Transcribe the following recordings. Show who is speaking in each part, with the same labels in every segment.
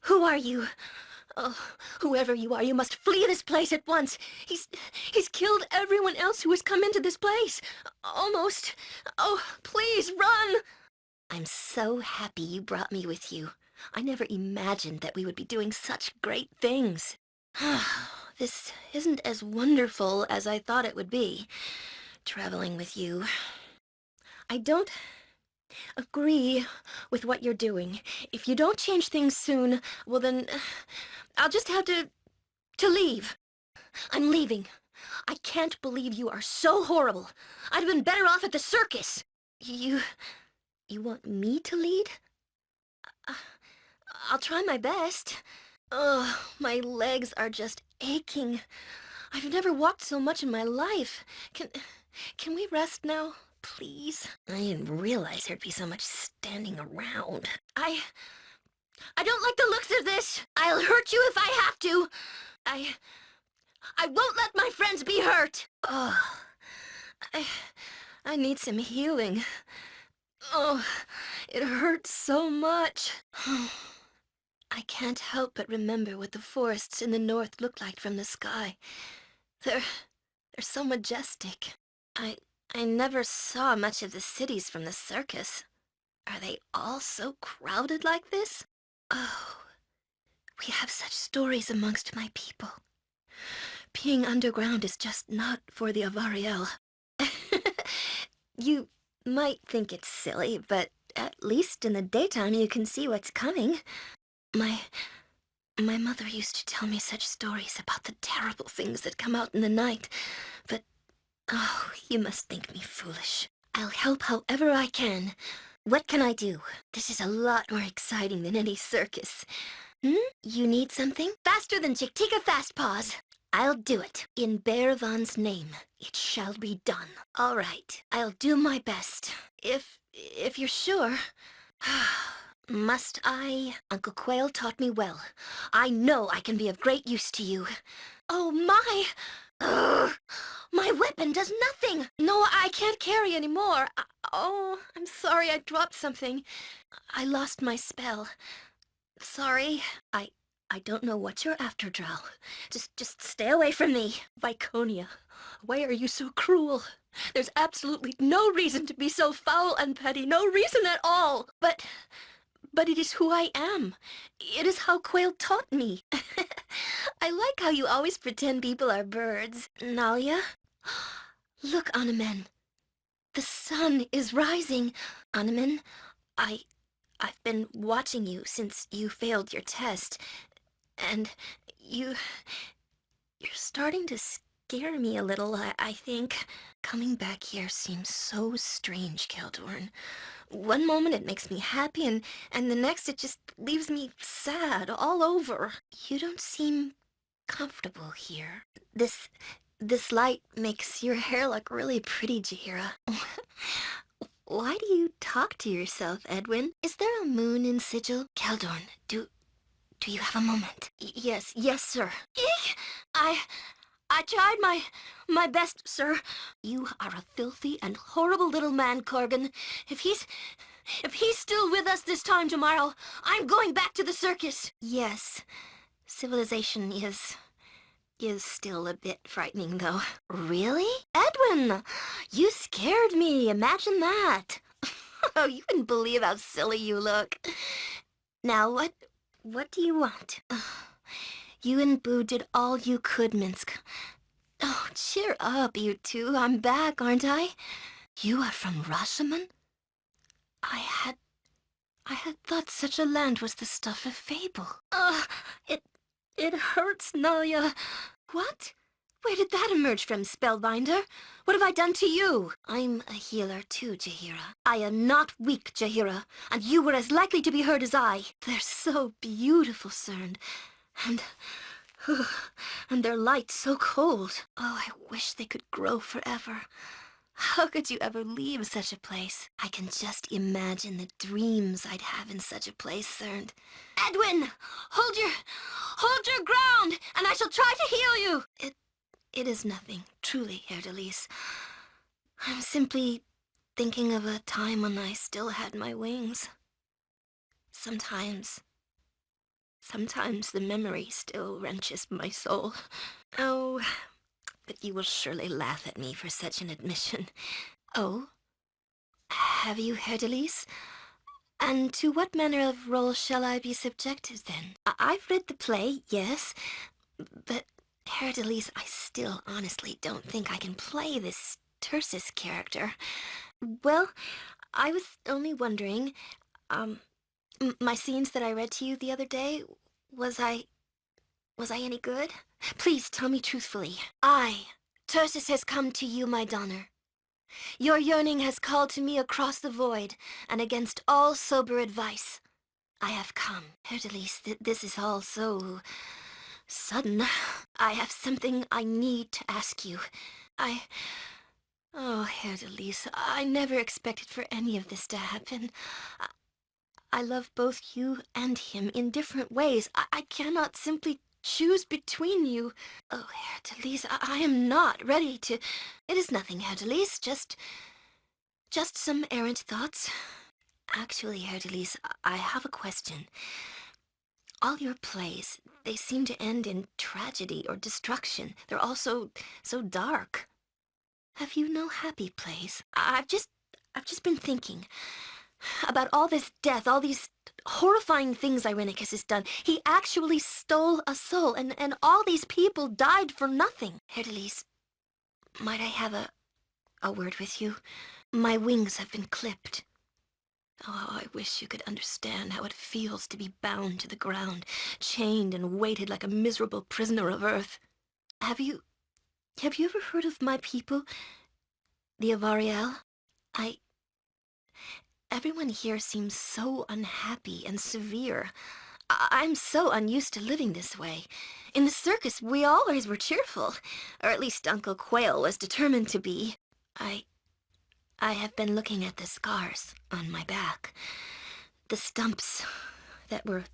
Speaker 1: Who are you? Oh, whoever you are, you must flee this place at once. He's killed everyone else who has come into this place. Almost. Oh, please, run! I'm so happy you brought me with you. I never imagined that we would be doing such great things. This isn't as wonderful as I thought it would be, traveling with you. I don't agree with what you're doing. If you don't change things soon, well then, I'll just have to leave. I'm leaving. I can't believe you are so horrible. I'd have been better off at the circus. You want me to lead? Uh, I'll try my best. Ugh, my legs are just aching. I've never walked so much in my life. Can we rest now, please? I didn't realize there'd be so much standing around. I don't like the looks of this. I'll hurt you if I have to. I won't let my friends be hurt. Oh, I need some healing. Oh, it hurts so much. I can't help but remember what the forests in the north look like from the sky. They're so majestic. I never saw much of the cities from the circus. Are they all so crowded like this? Oh, we have such stories amongst my people. Being underground is just not for the Avariel. You might think it's silly, but at least in the daytime you can see what's coming. My mother used to tell me such stories about the terrible things that come out in the night, but, oh, you must think me foolish. I'll help however I can. What can I do? This is a lot more exciting than any circus. You need something? Faster than Chick-Tika Fast Paws. I'll do it. In Bearvan's name, it shall be done. All right, I'll do my best. If you're sure. Must I? Uncle Quail taught me well. I know I can be of great use to you. Oh, my! Ugh, my weapon does nothing! No, I can't carry anymore. Oh, I'm sorry I dropped something. I lost my spell. Sorry. I don't know what you're after, Drow. Just stay away from me. Viconia, why are you so cruel? There's absolutely no reason to be so foul and petty. No reason at all. But it is who I am. It is how Quail taught me. I like how you always pretend people are birds. Nalia? Look, Anomen. The sun is rising. Anomen, I've been watching you since you failed your test. And you're starting to scare me a little, I think. Coming back here seems so strange, Keldorn. One moment it makes me happy, and the next it just leaves me sad all over. You don't seem comfortable here. This light makes your hair look really pretty, Jaheira. Why do you talk to yourself, Edwin? Is there a moon in Sigil? Keldorn, do you have a moment? Yes, sir. I tried my best, sir. You are a filthy and horrible little man, Corgan. If he's still with us this time tomorrow, I'm going back to the circus. Yes, civilization is still a bit frightening, though. Really? Edwin, you scared me. Imagine that. Oh, you wouldn't believe how silly you look. Now, what do you want? You and Boo did all you could, Minsk. Oh, cheer up, you two. I'm back, aren't I? You are from Rashomon? I had thought such a land was the stuff of fable. It hurts, Nalia. What? Where did that emerge from, Spellbinder? What have I done to you? I'm a healer too, Jaheira. I am not weak, Jaheira, and you were as likely to be hurt as I. They're so beautiful, Cern, and their light so cold. Oh, I wish they could grow forever. How could you ever leave such a place? I can just imagine the dreams I'd have in such a place, Cern. Edwin! Hold your ground, and I shall try to heal you! It is nothing, truly, Erdelise. I'm simply thinking of a time when I still had my wings. Sometimes Sometimes the memory still wrenches my soul. Oh, but you will surely laugh at me for such an admission. Oh, have you heard, Elise? And to what manner of role shall I be subjected then? I've read the play, yes, but Herr Elise, I still honestly don't think I can play this Tursus character. Well, I was only wondering, um, my scenes that I read to you the other day, was I, was I any good? Please tell me truthfully. Tursus has come to you, my Donner. Your yearning has called to me across the void, and against all sober advice, I have come. Herr Elise, this is all so sudden. I have something I need to ask you. I... Oh, Herr Elise, I never expected for any of this to happen. I love both you and him in different ways. I cannot simply choose between you. Oh, Herr Elise, I am not ready to... It is nothing, Herr Elise, just some errant thoughts. Actually, Herr Elise, I have a question. All your plays, they seem to end in tragedy or destruction. They're all so dark. Have you no happy plays? I've just been thinking about all this death, all these horrifying things Irenicus has done. He actually stole a soul, and all these people died for nothing. Herr Elise, might I have a word with you? My wings have been clipped. Oh, I wish you could understand how it feels to be bound to the ground, chained and weighted like a miserable prisoner of earth. Have you ever heard of my people, the Avariel? I... Everyone here seems so unhappy and severe. I'm so unused to living this way. In the circus, we always were cheerful, or at least Uncle Quail was determined to be. I have been looking at the scars on my back, the stumps that were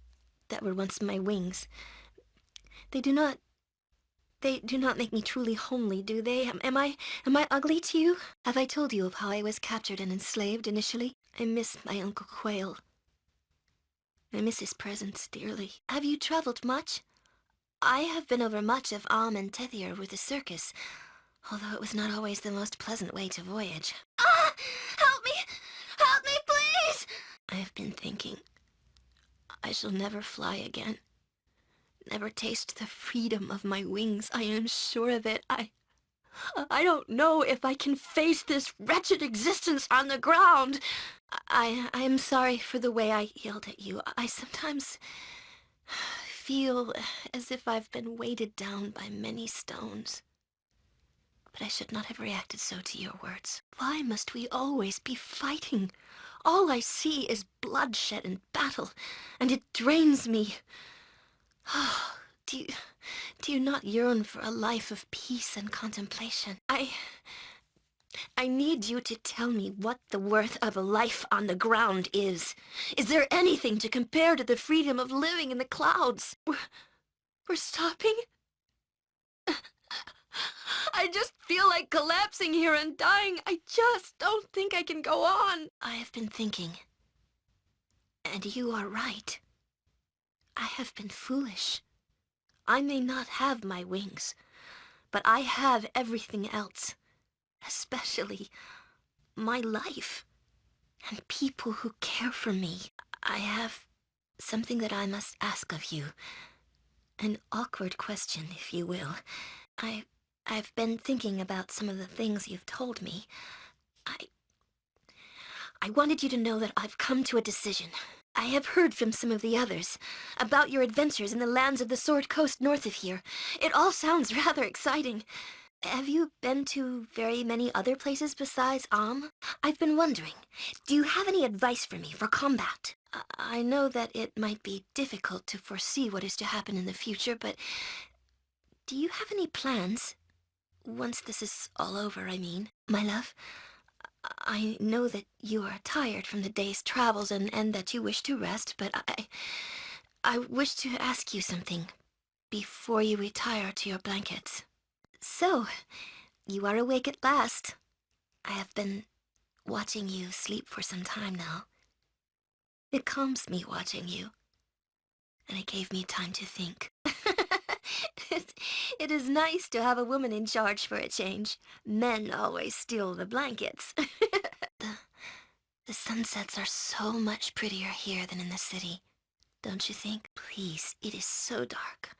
Speaker 1: once my wings. They do not make me truly homely, do they? Am I ugly to you? Have I told you of how I was captured and enslaved initially? I miss my Uncle Quail. I miss his presence dearly. Have you traveled much? I have been over much of Alm and Tethier with the circus, although it was not always the most pleasant way to voyage. Ah! Help me! Help me, please! I have been thinking, I shall never fly again. Never taste the freedom of my wings, I am sure of it. I don't know if I can face this wretched existence on the ground. I am sorry for the way I yelled at you. I sometimes feel as if I've been weighted down by many stones. But I should not have reacted so to your words. Why must we always be fighting? All I see is bloodshed and battle, and it drains me. Oh, do you not yearn for a life of peace and contemplation? I need you to tell me what the worth of a life on the ground is. Is there anything to compare to the freedom of living in the clouds? We're stopping? I just feel like collapsing here and dying. I just don't think I can go on. I have been thinking, and you are right. I have been foolish. I may not have my wings, but I have everything else, especially my life and people who care for me. I have something that I must ask of you. An awkward question, if you will. I've been thinking about some of the things you've told me. I wanted you to know that I've come to a decision. I have heard from some of the others about your adventures in the lands of the Sword Coast north of here. It all sounds rather exciting. Have you been to very many other places besides Am? I've been wondering, do you have any advice for me for combat? I know that it might be difficult to foresee what is to happen in the future, but do you have any plans? Once this is all over, I mean. My love, I know that you are tired from the day's travels and that you wish to rest, but I wish to ask you something before you retire to your blankets. So, you are awake at last. I have been watching you sleep for some time now. It calms me watching you. and it gave me time to think. It is nice to have a woman in charge for a change. Men always steal the blankets. the, the sunsets are so much prettier here than in the city, don't you think? Please, it is so dark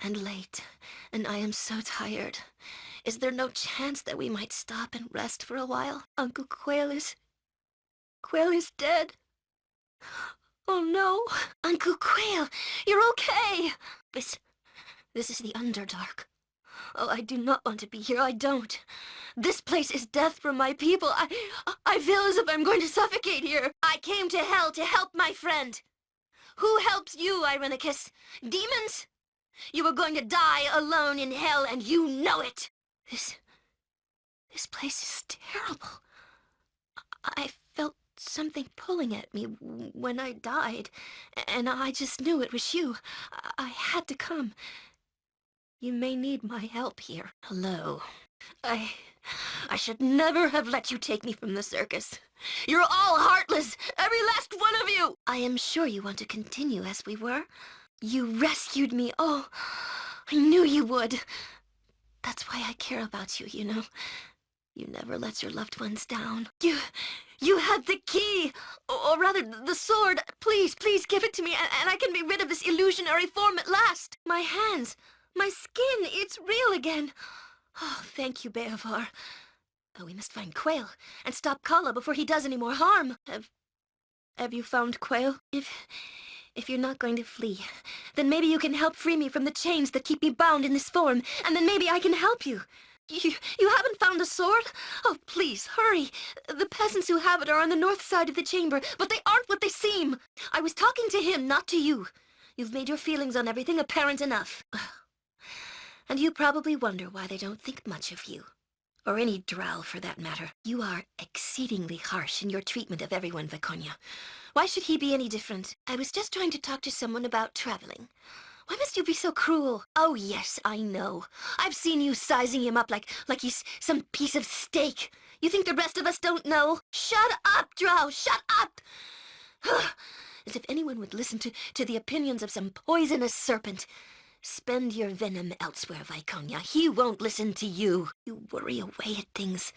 Speaker 1: and late, and I am so tired. Is there no chance that we might stop and rest for a while? Uncle Quail is dead. Oh no! Uncle Quail, you're okay! This is the Underdark. Oh, I do not want to be here, I don't. This place is death for my people. I feel as if I'm going to suffocate here. I came to hell to help my friend. Who helps you, Irenicus? Demons? You are going to die alone in hell, and you know it. This place is terrible. I felt something pulling at me when I died, and I just knew it was you. I had to come. You may need my help here. Hello. I should never have let you take me from the circus. You're all heartless, every last one of you! I am sure you want to continue as we were. You rescued me. Oh, I knew you would. That's why I care about you, you know. You never let your loved ones down. You had the key, or rather, the sword. Please, please give it to me, and I can be rid of this illusionary form at last. My hands, my skin, it's real again. Oh, thank you, Beovar. But we must find Quail, and stop Kala before he does any more harm. Have you found Quail? If you're not going to flee, then maybe you can help free me from the chains that keep me bound in this form, and then maybe I can help you. You haven't found a sword? Oh, please, hurry. The peasants who have it are on the north side of the chamber, but they aren't what they seem. I was talking to him, not to you. You've made your feelings on everything apparent enough. And you probably wonder why they don't think much of you. Or any drow, for that matter. You are exceedingly harsh in your treatment of everyone, Viconia. Why should he be any different? I was just trying to talk to someone about traveling. Why must you be so cruel? Oh, yes, I know. I've seen you sizing him up like he's some piece of steak. You think the rest of us don't know? Shut up, Drow! Shut up! As if anyone would listen to the opinions of some poisonous serpent. Spend your venom elsewhere, Viconia. He won't listen to you. You worry away at things.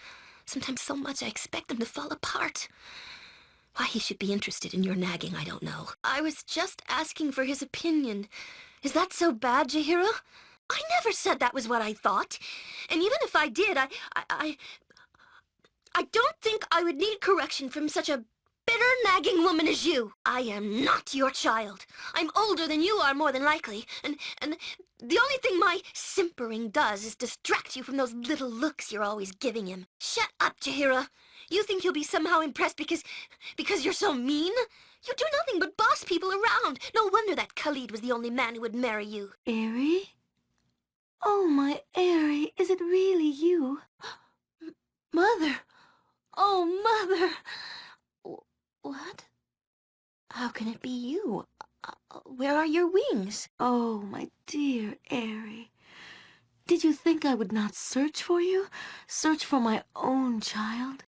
Speaker 1: Sometimes so much I expect them to fall apart. Why he should be interested in your nagging, I don't know. I was just asking for his opinion. Is that so bad, Jaheira? I never said that was what I thought. And even if I did, I don't think I would need correction from such a bitter, nagging woman as you. I am not your child. I'm older than you are, more than likely. And the only thing my simpering does is distract you from those little looks you're always giving him. Shut up, Jaheira. You think you'll be somehow impressed because you're so mean? You do nothing but boss people around. No wonder that Khalid was the only man who would marry you.
Speaker 2: Aerie? Oh, my Aerie, is it really you? Mother! Oh, Mother! What? How can it be you? Where are your wings? Oh, my dear Aerie. Did you think I would not search for you? Search for my own child?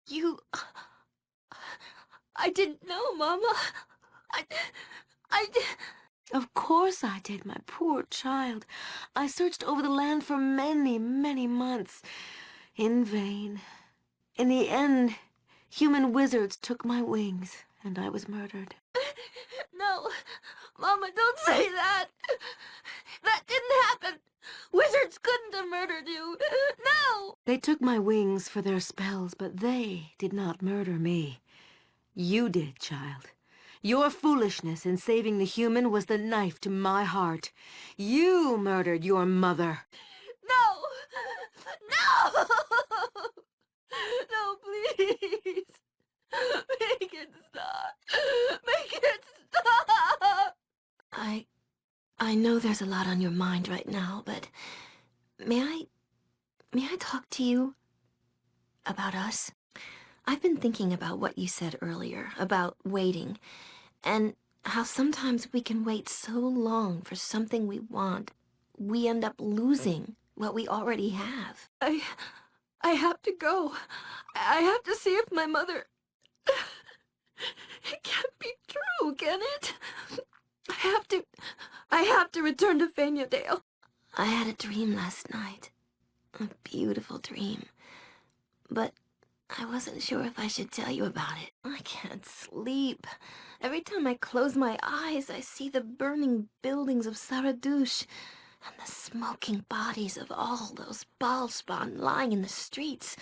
Speaker 2: I didn't know, Mama. I did... Of course I did, my poor child. I searched over the land for many, many months. In vain. In the end, human wizards took my wings, and I was murdered. No, Mama, don't say that. That didn't happen. Wizards couldn't have murdered you. No! They took my wings for their spells, but they did not murder me. You did, child. Your foolishness in saving the human was the knife to my heart. You murdered your mother. No! No! No, please. Make it stop. Make it stop. I know there's a lot on your mind right now, but may I talk to you about us? I've been thinking about what you said earlier, about waiting, and how sometimes we can wait so long for something we want, we end up losing what we already have. I have to go. I have to see if my mother... It can't be true, can it? I have to return to Faniadale. I had a dream last night. A beautiful dream. But I wasn't sure if I should tell you about it. I can't sleep. Every time I close my eyes, I see the burning buildings of Saradush and the smoking bodies of all those Balspan lying in the streets.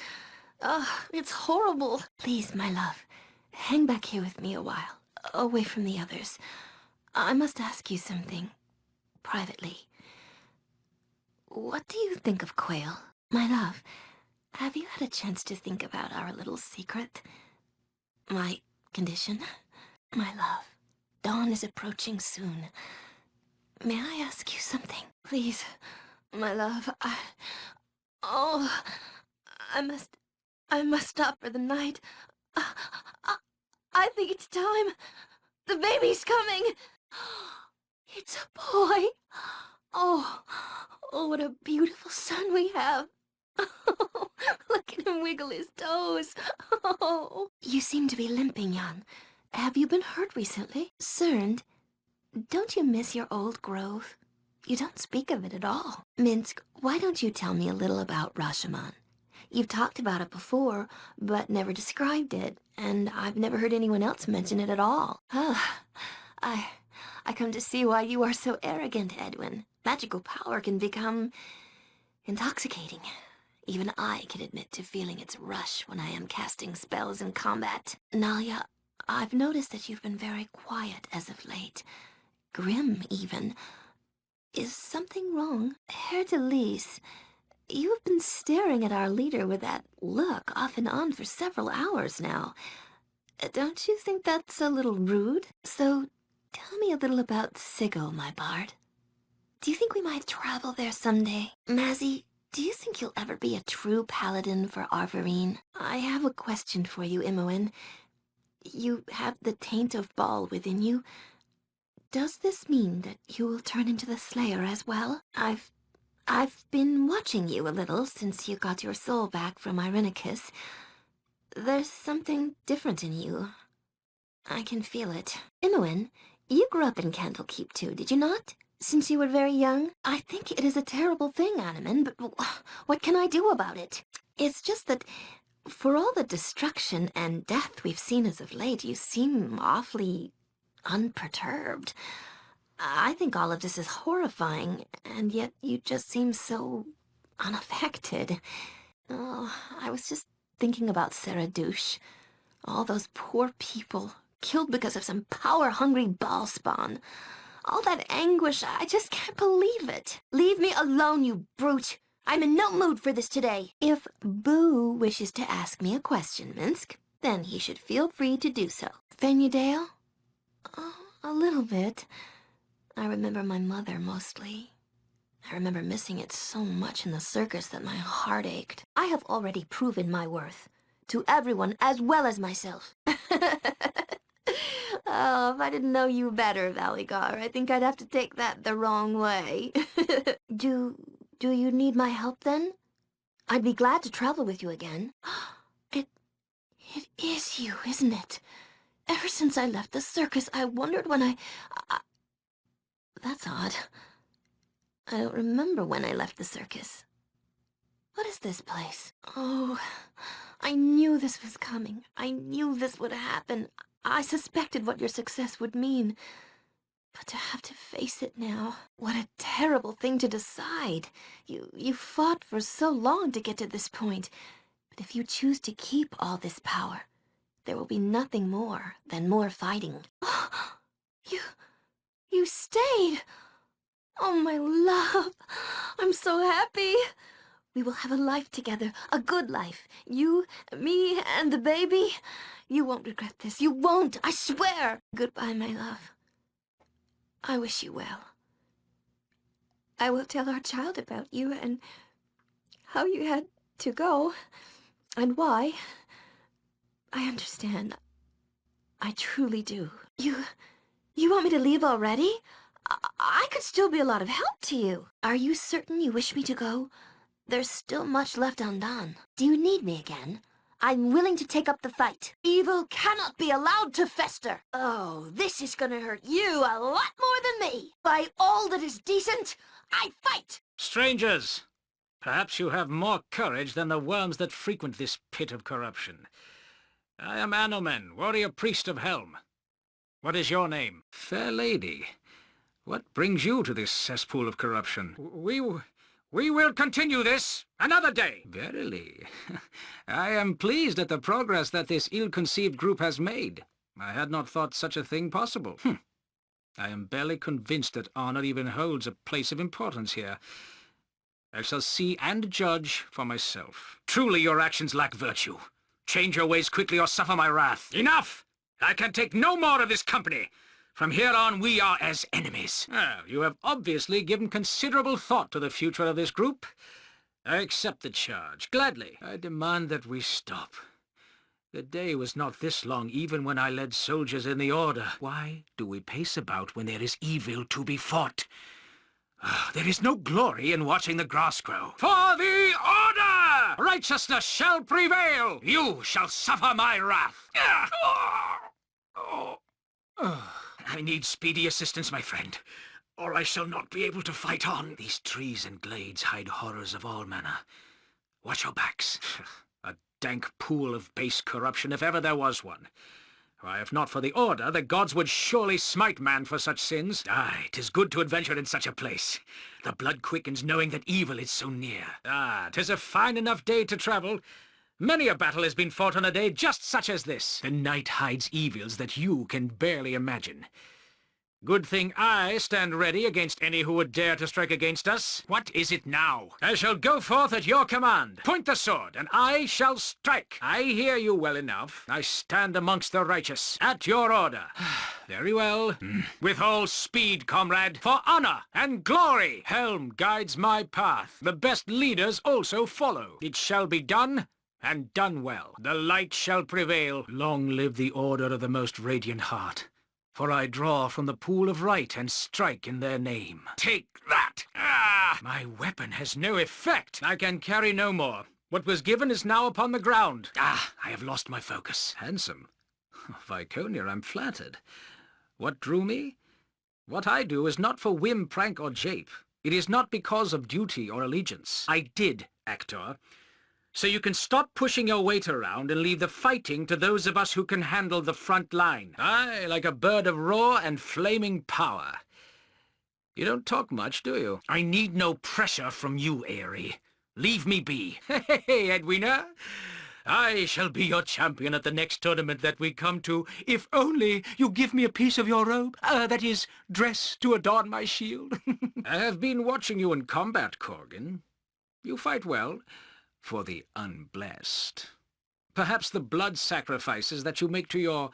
Speaker 2: Ugh, it's horrible. Please, my love, hang back here with me a while, away from the others. I must ask you something, privately. What do you think of Quail? My love, have you had a chance to think about our little secret? My condition? My love, dawn is approaching soon. May I ask you something? Please, my love, Oh, I must... I must stop for the night. I, I think it's time. The baby's coming. It's a boy. Oh, oh, what a beautiful son we have. Oh, look at him wiggle his toes. Oh. You seem to be limping, Jan. Have you been hurt recently? Cerned? Don't you miss your old grove? You don't speak of it at all. Minsk, why don't you tell me a little about Rashomon? You've talked about it before, but never described it, and I've never heard anyone else mention it at all. I come to see why you are so arrogant, Edwin. Magical power can become intoxicating. Even I can admit to feeling its rush when I am casting spells in combat. Nalia, I've noticed that you've been very quiet as of late. Grim, even. Is something wrong? Herr de Lys, you have been staring at our leader with that look off and on for several hours now. Don't you think that's a little rude? So, tell me a little about Sigil, my bard. Do you think we might travel there someday? Mazzy, do you think you'll ever be a true paladin for Arvarine? I have a question for you, Imoen. You have the taint of Baal within you. Does this mean that you will turn into the Slayer as well? I've been watching you a little since you got your soul back from Irenicus. There's something different in you. I can feel it. Imoen, you grew up in Candlekeep too, did you not? Since you were very young? I think it is a terrible thing, Anomen, but what can I do about it? It's just that, for all the destruction and death we've seen as of late, you seem awfully unperturbed. I think all of this is horrifying, and yet you just seem so unaffected. Oh, I was just thinking about Sarah Douche. All those poor people, killed because of some power-hungry ball spawn. All that anguish, I just can't believe it. Leave me alone, you brute. I'm in no mood for this today. If Boo wishes to ask me a question, Minsk, then he should feel free to do so. Fenudale? Oh, a little bit. I remember my mother mostly. I remember missing it so much in the circus that my heart ached. I have already proven my worth. To everyone as well as myself. Oh, if I didn't know you better, Valigar, I think I'd have to take that the wrong way. Do you need my help then? I'd be glad to travel with you again. It is you, isn't it? Ever since I left the circus, I wondered when That's odd. I don't remember when I left the circus. What is this place? Oh, I knew this was coming. I knew this would happen. I suspected what your success would mean. But to have to face it now, what a terrible thing to decide. You fought for so long to get to this point. But if you choose to keep all this power, there will be nothing more than more fighting. You stayed! Oh, my love, I'm so happy. We will have a life together, a good life. You, me, and the baby. You won't regret this. You won't, I swear. Goodbye, my love. I wish you well. I will tell our child about you and how you had to go and why. I understand. I truly do. You want me to leave already? I could still be a lot of help to you. Are you certain you wish me to go? There's still much left undone. Do you need me again? I'm willing to take up the fight. Evil cannot be allowed to fester. Oh, this is gonna hurt you a lot more than me. By all that is decent, I fight!
Speaker 3: Strangers, perhaps you have more courage than the worms that frequent this pit of corruption. I am Anomen, warrior priest of Helm. What is your name? Fair lady, what brings you to this cesspool of corruption? We will continue this another day. Verily. I am pleased at the progress that this ill-conceived group has made. I had not thought such a thing possible. I am barely convinced that honor even holds a place of importance here. I shall see and judge for myself. Truly your actions lack virtue. Change your ways quickly or suffer my wrath. Enough! I can take no more of this company. From here on, we are as enemies. Well, you have obviously given considerable thought to the future of this group. I accept the charge, gladly. I demand that we stop. The day was not this long even when I led soldiers in the Order. Why do we pace about when there is evil to be fought? There is no glory in watching the grass grow. For the Order! Righteousness shall prevail! You shall suffer my wrath! I need speedy assistance, my friend, or I shall not be able to fight on. These trees and glades hide horrors of all manner. Watch your backs. A dank pool of base corruption, if ever there was one. Why, if not for the Order, the gods would surely smite man for such sins. Aye, 'tis good to adventure in such a place. The blood quickens knowing that evil is so near. 'Tis a fine enough day to travel. Many a battle has been fought on a day just such as this. The night hides evils that you can barely imagine. Good thing I stand ready against any who would dare to strike against us. What is it now? I shall go forth at your command. Point the sword, and I shall strike. I hear you well enough. I stand amongst the righteous. At your order. Very well. With all speed, comrade. For honor and glory. Helm guides my path. The best leaders also follow. It shall be done, and done well. The light shall prevail. Long live the Order of the Most Radiant Heart. For I draw from the pool of right and strike in their name. Take that! My weapon has no effect. I can carry no more. What was given is now upon the ground. I have lost my focus. Handsome. Viconia, I'm flattered. What drew me? What I do is not for whim, prank, or jape. It is not because of duty or allegiance. I did, actor. So you can stop pushing your weight around and leave the fighting to those of us who can handle the front line. Aye, like a bird of raw and flaming power. You don't talk much, do you? I need no pressure from you, Aerie. Leave me be. Hey, Edwina. I shall be your champion at the next tournament that we come to, if only you give me a piece of your robe, that is, dress to adorn my shield. I have been watching you in combat, Corgan. You fight well. For the unblessed. Perhaps the blood sacrifices that you make to your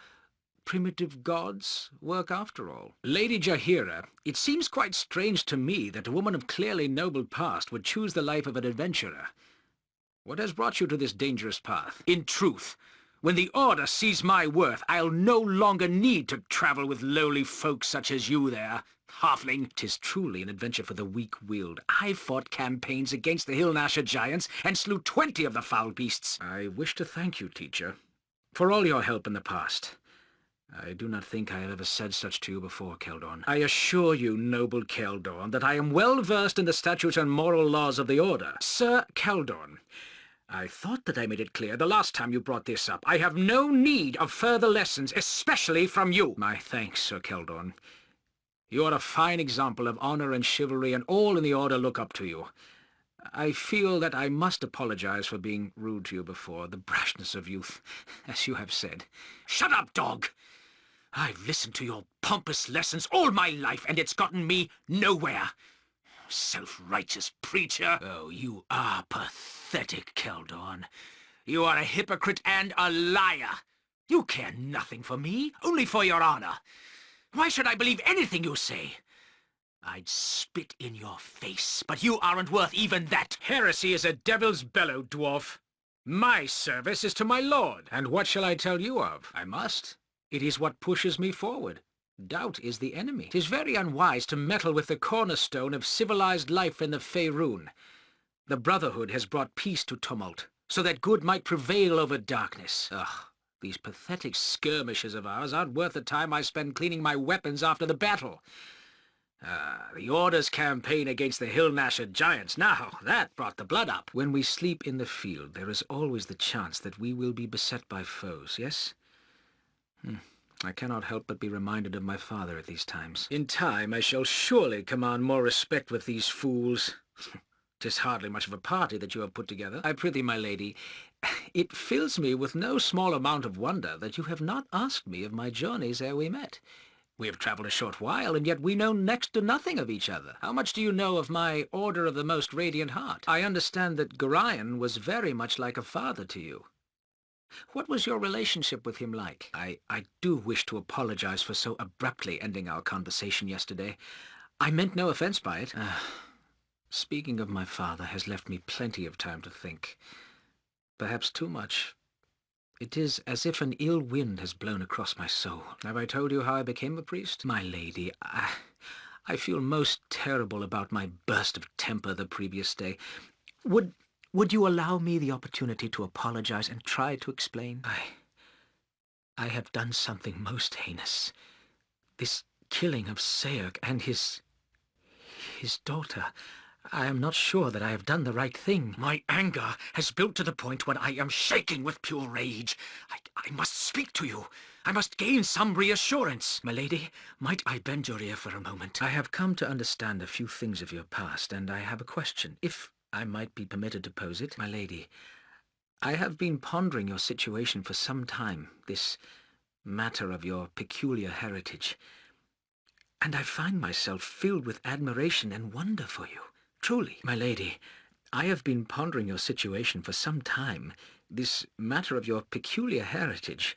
Speaker 3: primitive gods work after all. Lady Jahira, it seems quite strange to me that a woman of clearly noble past would choose the life of an adventurer. What has brought you to this dangerous path? In truth, when the Order sees my worth, I'll no longer need to travel with lowly folk such as you there. Halfling, 'tis truly an adventure for the weak-willed. I fought campaigns against the Hill-Nasher giants and slew 20 of the foul beasts. I wish to thank you, teacher, for all your help in the past. I do not think I have ever said such to you before, Keldorn. I assure you, noble Keldorn, that I am well versed in the statutes and moral laws of the Order. Sir Keldorn, I thought that I made it clear the last time you brought this up. I have no need of further lessons, especially from you. My thanks, Sir Keldorn. You are a fine example of honor and chivalry, and all in the Order look up to you. I feel that I must apologize for being rude to you before, the brashness of youth, as you have said. Shut up, dog! I've listened to your pompous lessons all my life, and it's gotten me nowhere. Self-righteous preacher. Oh, you are pathetic, Keldorn. You are a hypocrite and a liar. You care nothing for me, only for your honor. Why should I believe anything you say? I'd spit in your face, but you aren't worth even that. Heresy is a devil's bellow, dwarf. My service is to my lord, and what shall I tell you of? I must. It is what pushes me forward. Doubt is the enemy. 'Tis very unwise to meddle with the cornerstone of civilized life in the Faerun. The Brotherhood has brought peace to tumult. so that good might prevail over darkness. Ugh, these pathetic skirmishes of ours aren't worth the time I spend cleaning my weapons after the battle. The Order's campaign against the Hill-Gnasher giants, now, that brought the blood up. When we sleep in the field, there is always the chance that we will be beset by foes, yes? I cannot help but be reminded of my father at these times. In time, I shall surely command more respect with these fools. 'Tis hardly much of a party that you have put together. I prithee, my lady, it fills me with no small amount of wonder that you have not asked me of my journeys ere we met. We have travelled a short while, and yet we know next to nothing of each other. How much do you know of my Order of the Most Radiant Heart? I understand that Gorion was very much like a father to you. What was your relationship with him like? I do wish to apologize for so abruptly ending our conversation yesterday. I meant no offense by it. Speaking of my father has left me plenty of time to think. Perhaps too much. It is as if an ill wind has blown across my soul. Have I told you how I became a priest? My lady, I feel most terrible about my burst of temper the previous day. Would you allow me the opportunity to apologize and try to explain? I have done something most heinous. This killing of Seirk and his daughter. I am not sure that I have done the right thing. My anger has built to the point when I am shaking with pure rage. I must speak to you. I must gain some reassurance. My lady, might I bend your ear for a moment? I have come to understand a few things of your past, and I have a question, if I might be permitted to pose it. My lady, I have been pondering your situation for some time, this matter of your peculiar heritage, and I find myself filled with admiration and wonder for you. Truly, my lady, I have been pondering your situation for some time, this matter of your peculiar heritage,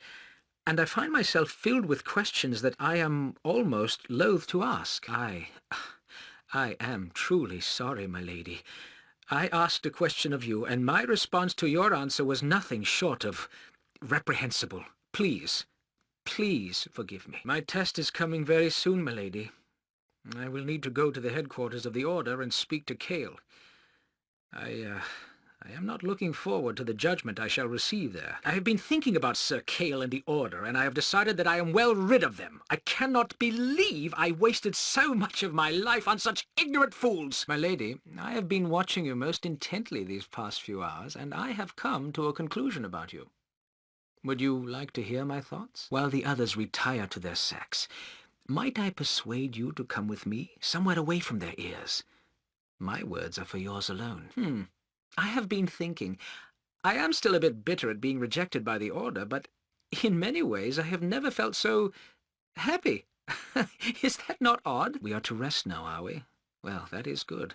Speaker 3: and I find myself filled with questions that I am almost loath to ask. I am truly sorry, my lady. I asked a question of you, and my response to your answer was nothing short of reprehensible. Please forgive me. My test is coming very soon, my lady. I will need to go to the headquarters of the Order and speak to Cale. I am not looking forward to the judgment I shall receive there. I have been thinking about Sir Cale and the Order, and I have decided that I am well rid of them. I cannot believe I wasted so much of my life on such ignorant fools. My lady, I have been watching you most intently these past few hours, and I have come to a conclusion about you. Would you like to hear my thoughts? While the others retire to their sacks, might I persuade you to come with me, somewhere away from their ears? My words are for yours alone. I have been thinking. I am still a bit bitter at being rejected by the Order, but in many ways I have never felt so happy. Is that not odd? We are to rest now, are we? Well, that is good.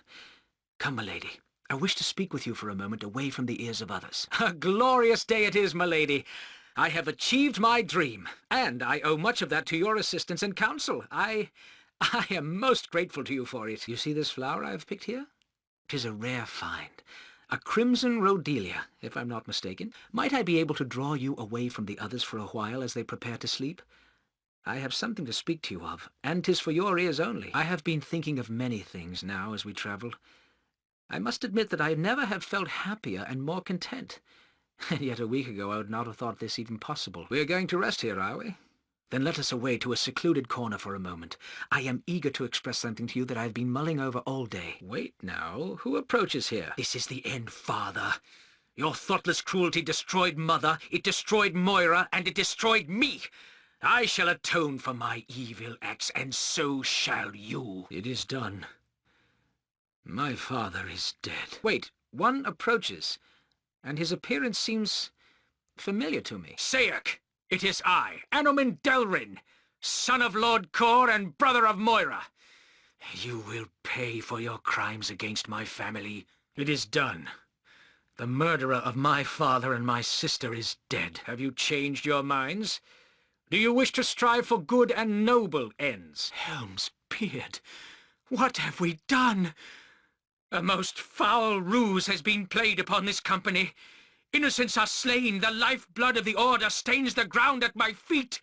Speaker 3: Come, my lady. I wish to speak with you for a moment away from the ears of others. A glorious day it is, my lady. I have achieved my dream, and I owe much of that to your assistance and counsel. I am most grateful to you for it. You see this flower I have picked here? 'Tis a rare find. A crimson rhodelia, if I'm not mistaken. Might I be able to draw you away from the others for a while as they prepare to sleep? I have something to speak to you of, and 'tis for your ears only. I have been thinking of many things now as we travel. I must admit that I never have felt happier and more content. And yet a week ago I would not have thought this even possible. We are going to rest here, are we? Then let us away to a secluded corner for a moment. I am eager to express something to you that I have been mulling over all day. Wait now, who approaches here? This is the end, father. Your thoughtless cruelty destroyed Mother, it destroyed Moira, and it destroyed me. I shall atone for my evil acts, and so shall you. It is done. My father is dead. Wait, one approaches, and his appearance seems familiar to me. Seirk! It is I, Anomen Delrin, son of Lord Kor and brother of Moira. You will pay for your crimes against my family. It is done. The murderer of my father and my sister is dead. Have you changed your minds? Do you wish to strive for good and noble ends? Helm's beard, what have we done? A most foul ruse has been played upon this company. Innocents are slain, the lifeblood of the Order stains the ground at my feet.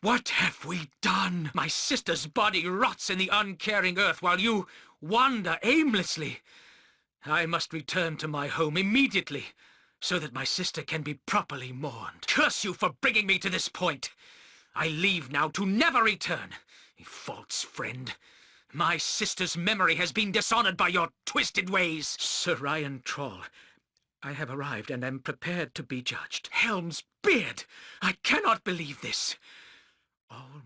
Speaker 3: What have we done? My sister's body rots in the uncaring earth while you wander aimlessly. I must return to my home immediately. so that my sister can be properly mourned. Curse you for bringing me to this point! I leave now to never return. You false friend. My sister's memory has been dishonored by your twisted ways. Sir Ryan Troll, I have arrived and am prepared to be judged. Helm's beard! I cannot believe this. All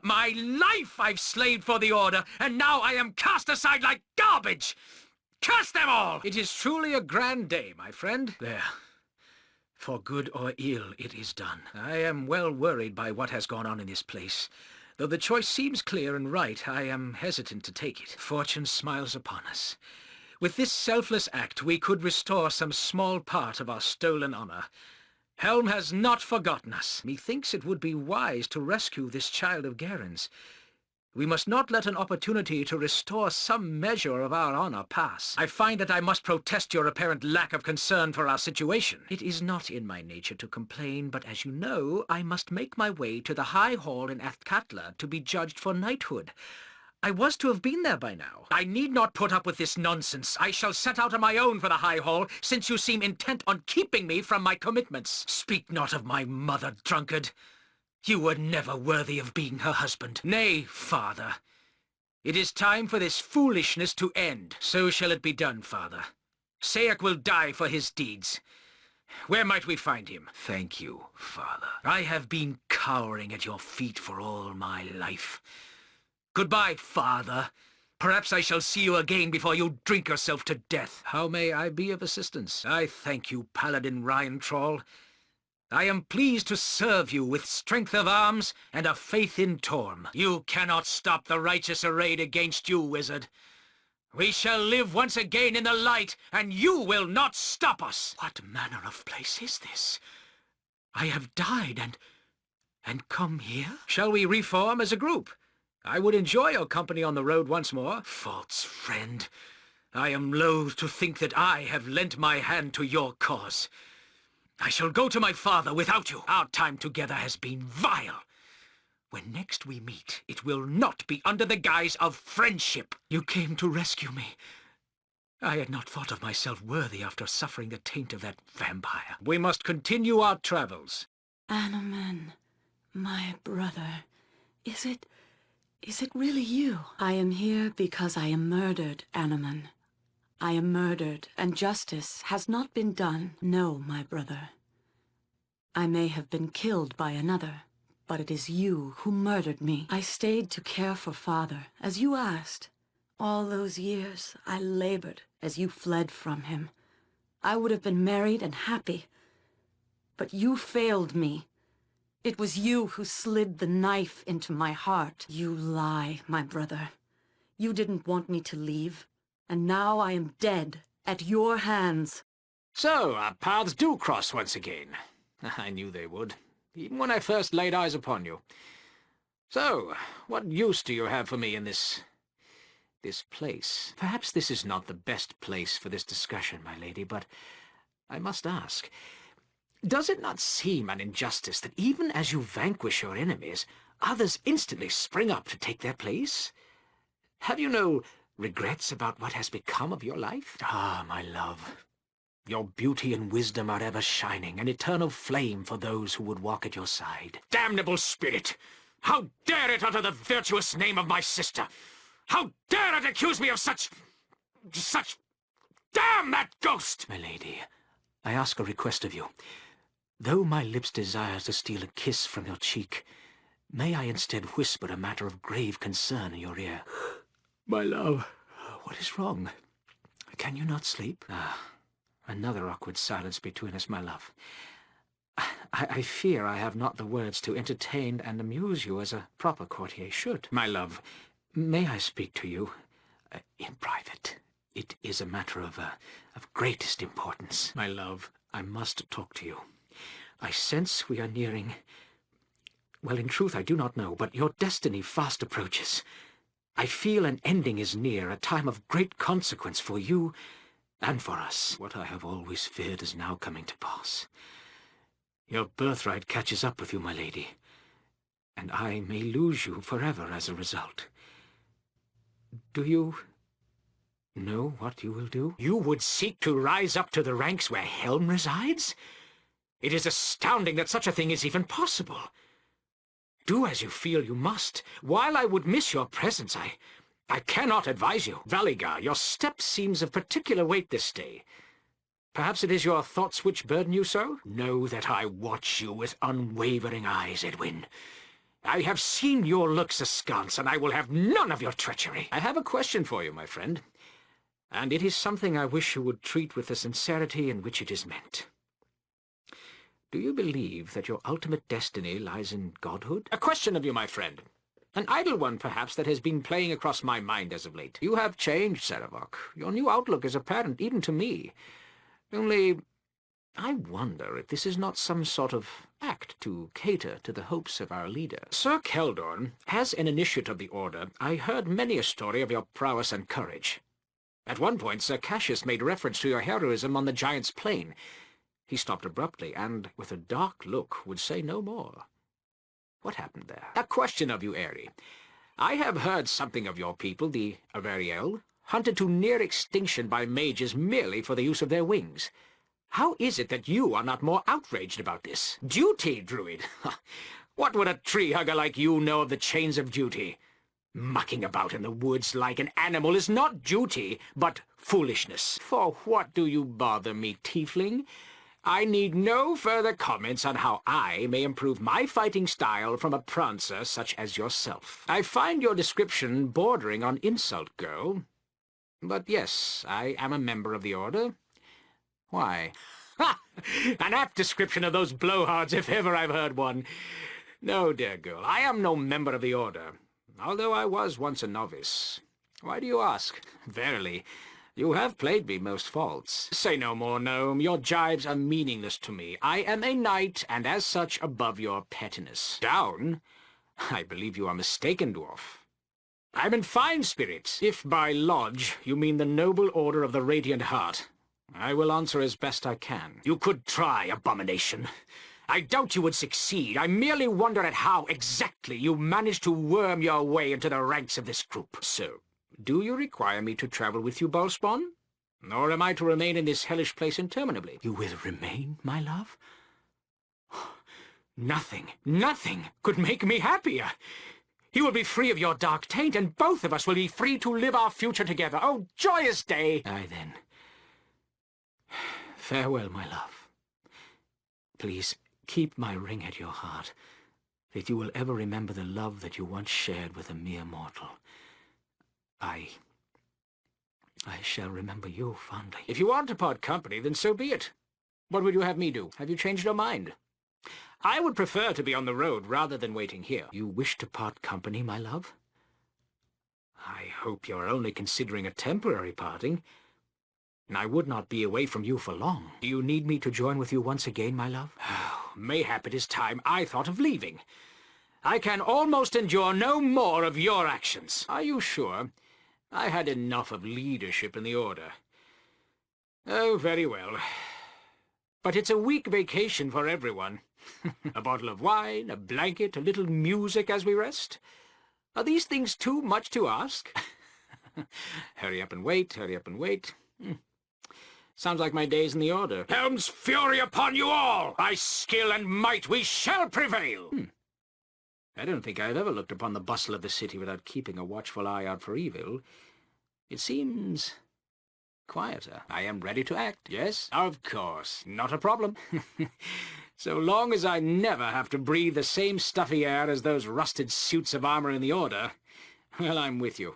Speaker 3: my life I've slaved for the Order, and now I am cast aside like garbage! Curse them all! It is truly a grand day, my friend. There. For good or ill, it is done. I am well worried by what has gone on in this place. Though the choice seems clear and right, I am hesitant to take it. Fortune smiles upon us. With this selfless act, we could restore some small part of our stolen honor. Helm has not forgotten us. Methinks it would be wise to rescue this child of Garen's. We must not let an opportunity to restore some measure of our honor pass. I find that I must protest your apparent lack of concern for our situation. It is not in my nature to complain, but as you know, I must make my way to the High Hall in Athkatla to be judged for knighthood. I was to have been there by now. I need not put up with this nonsense. I shall set out on my own for the High Hall, since you seem intent on keeping me from my commitments. Speak not of my mother, drunkard. You were never worthy of being her husband. Nay, father. It is time for this foolishness to end. So shall it be done, father. Sayak will die for his deeds. Where might we find him? Thank you, father. I have been cowering at your feet for all my life. Goodbye, father. Perhaps I shall see you again before you drink yourself to death. How may I be of assistance? I thank you, Paladin Ryan Troll. I am pleased to serve you with strength of arms and a faith in Torm. You cannot stop the righteous arrayed against you, wizard. We shall live once again in the light, and you will not stop us. What manner of place is this? I have died and come here? Shall we reform as a group? I would enjoy your company on the road once more. False friend, I am loath to think that I have lent my hand to your cause. I shall go to my father without you. Our time together has been vile. When next we meet, it will not be under the guise of friendship. You came to rescue me. I had not thought of myself worthy after suffering the taint of that vampire. We must continue our travels.
Speaker 2: Anomen, my brother, is it really you? I am here because I am murdered, Anomen. I am murdered, and justice has not been done. No, my brother. I may have been killed by another, but it is you who murdered me. I stayed to care for father, as you asked. All those years, I labored as you fled from him. I would have been married and happy, but you failed me. It was you who slid the knife into my heart. You lie, my brother. You didn't want me to leave. And now I am dead, at your hands.
Speaker 3: So, our paths do cross once again. I knew they would, even when I first laid eyes upon you. So, what use do you have for me in this place? Perhaps this is not the best place for this discussion, my lady, but I must ask, does it not seem an injustice that even as you vanquish your enemies, others instantly spring up to take their place? Have you no regrets about what has become of your life? Ah, my love, your beauty and wisdom are ever shining, an eternal flame for those who would walk at your side. Damnable spirit! How dare it utter the virtuous name of my sister? How dare it accuse me of such... Damn that ghost! My lady, I ask a request of you. Though my lips desire to steal a kiss from your cheek, may I instead whisper a matter of grave concern in your ear? My love, what is wrong? Can you not sleep? Another awkward silence between us, my love. I fear I have not the words to entertain and amuse you as a proper courtier should. My love, may I speak to you in private? It is a matter of greatest importance. My love, I must talk to you. I sense we are nearing... Well, in truth, I do not know, but your destiny fast approaches. I feel an ending is near, a time of great consequence for you and for us. What I have always feared is now coming to pass. Your birthright catches up with you, my lady, and I may lose you forever as a result. Do you know what you will do? You would seek to rise up to the ranks where Helm resides? It is astounding that such a thing is even possible. Do as you feel you must. While I would miss your presence, I cannot advise you. Valigar, your step seems of particular weight this day. Perhaps it is your thoughts which burden you so? Know that I watch you with unwavering eyes, Edwin. I have seen your looks askance, and I will have none of your treachery. I have a question for you, my friend, and it is something I wish you would treat with the sincerity in which it is meant. Do you believe that your ultimate destiny lies in godhood? A question of you, my friend. An idle one, perhaps, that has been playing across my mind as of late. You have changed, Sarevok. Your new outlook is apparent even to me. Only, I wonder if this is not some sort of act to cater to the hopes of our leader. Sir Keldorn, as an initiate of the Order, I heard many a story of your prowess and courage. At one point, Sir Cassius made reference to your heroism on the Giant's Plain. He stopped abruptly, and, with a dark look, would say no more. What happened there? A question of you, Aerie. I have heard something of your people, the Averiel, hunted to near extinction by mages merely for the use of their wings. How is it that you are not more outraged about this? Duty, Druid! What would a tree-hugger like you know of the chains of duty? Mucking about in the woods like an animal is not duty, but foolishness. For what do you bother me, tiefling? I need no further comments on how I may improve my fighting style from a prancer such as yourself. I find your description bordering on insult, girl. But yes, I am a member of the Order. Why? Ha! An apt description of those blowhards, if ever I've heard one. No, dear girl, I am no member of the Order, although I was once a novice. Why do you ask? Verily, you have played me most faults. Say no more, gnome. Your jibes are meaningless to me. I am a knight, and as such above your pettiness. Down? I believe you are mistaken, dwarf. I'm in fine spirits. If by lodge you mean the noble order of the Radiant Heart, I will answer as best I can. You could try, abomination. I doubt you would succeed. I merely wonder at how exactly you managed to worm your way into the ranks of this group. So, do you require me to travel with you, Bolspawn? Or am I to remain in this hellish place interminably? You will remain, my love? Nothing could make me happier. You will be free of your dark taint, and both of us will be free to live our future together. Oh, joyous day! Aye, then. Farewell, my love. Please, keep my ring at your heart, that you will ever remember the love that you once shared with a mere mortal. I shall remember you fondly. If you want to part company, then so be it. What would you have me do? Have you changed your mind? I would prefer to be on the road rather than waiting here. You wish to part company, my love? I hope you're only considering a temporary parting. I would not be away from you for long. Do you need me to join with you once again, my love? Mayhap it is time I thought of leaving. I can almost endure no more of your actions. Are you sure? I had enough of leadership in the Order. Oh, very well. But it's a week vacation for everyone. A bottle of wine, a blanket, a little music as we rest. Are these things too much to ask? Hurry up and wait, hurry up and wait. Sounds like my days in the Order. Helm's fury upon you all! By skill and might we shall prevail! I don't think I've ever looked upon the bustle of the city without keeping a watchful eye out for evil. It seems quieter. I am ready to act. Yes, of course. Not a problem. So long as I never have to breathe the same stuffy air as those rusted suits of armor in the Order, well, I'm with you.